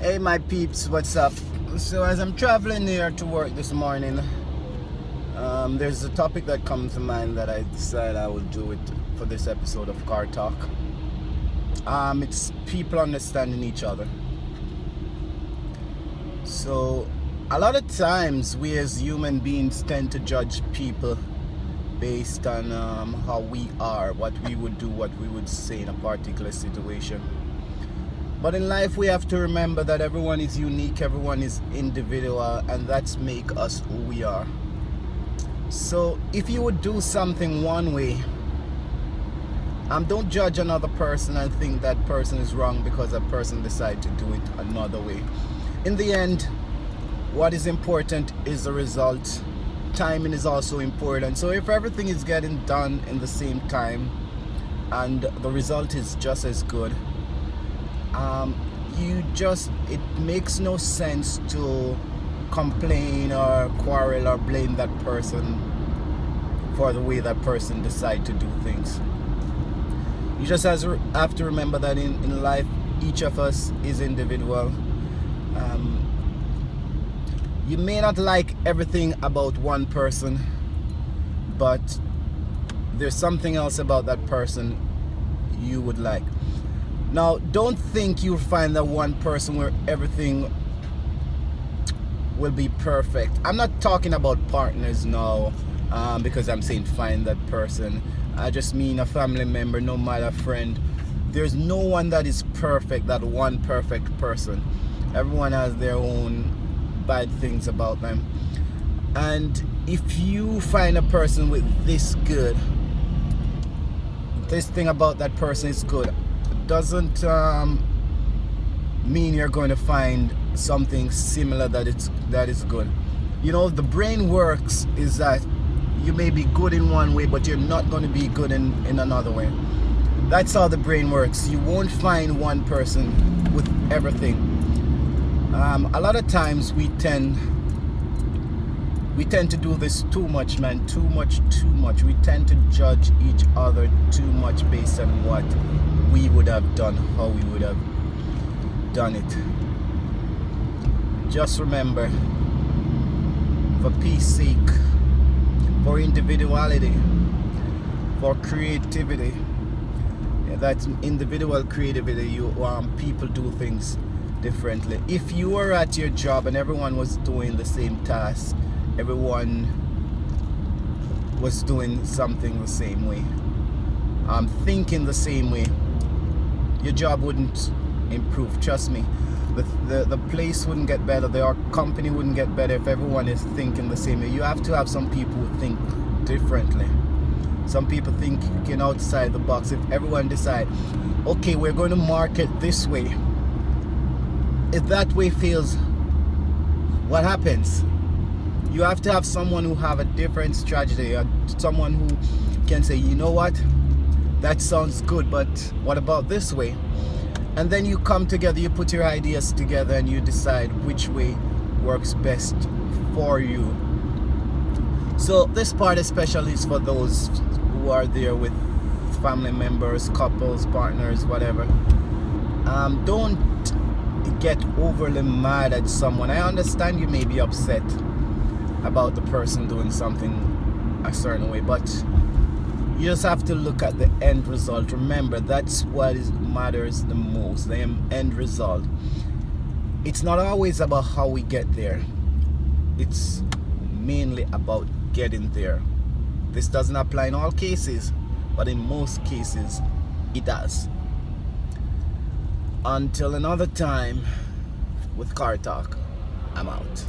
Hey my peeps, what's up? So as I'm traveling here to work this morning, there's a topic that comes to mind that I decided I would do it for this episode of Car Talk. It's people understanding each other. So a lot of times we as human beings tend to judge people based on how we are, what we would do, what we would say in a particular situation. But in life we have to remember that everyone is unique, everyone is individual, and that's make us who we are. So if you would do something one way, don't judge another person and think that person is wrong because a person decided to do it another way. In the end, what is important is the result. Timing is also important. So if everything is getting done in the same time and the result is just as good, it makes no sense to complain or quarrel or blame that person for the way that person decide to do things. You just have to remember that in life each of us is individual. You may not like everything about one person, but there's something else about that person you would like. Now, don't think you'll find that one person where everything will be perfect. I'm not talking about partners now, because I'm saying find that person. I just mean a family member, no matter a friend. There's no one that is perfect, that one perfect person. Everyone has their own bad things about them. And if you find a person with this thing about that person is good, doesn't mean you're going to find something similar that is good. You know, the brain works is that you may be good in one way, but you're not going to be good in another way. That's how the brain works. You won't find one person with everything. A lot of times we tend to do this too much, man. Too much. We tend to judge each other too much based on what we would have done, how we would have done it. Just remember, for peace sake, for individuality, for creativity, that's individual creativity. People do things differently. If you were at your job and everyone was doing the same task, everyone was doing something the same way, thinking the same way, your job wouldn't improve. Trust me, the place wouldn't get better, the company wouldn't get better if everyone is thinking the same way. You have to have some people who think differently. Some people thinking outside the box. If everyone decide, okay, we're going to market this way, if that way fails, what happens? You have to have someone who have a different strategy, someone who can say, you know what, that sounds good, but what about this way? And then you come together, you put your ideas together, and you decide which way works best for you. So this part especially is for those who are there with family members, couples, partners, whatever. Don't get overly mad at someone. I understand you may be upset about the person doing something a certain way, but you just have to look at the end result. Remember, that's what matters the most, the end result. It's not always about how we get there. It's mainly about getting there. This doesn't apply in all cases, but in most cases it does. Until another time with Car Talk, I'm out.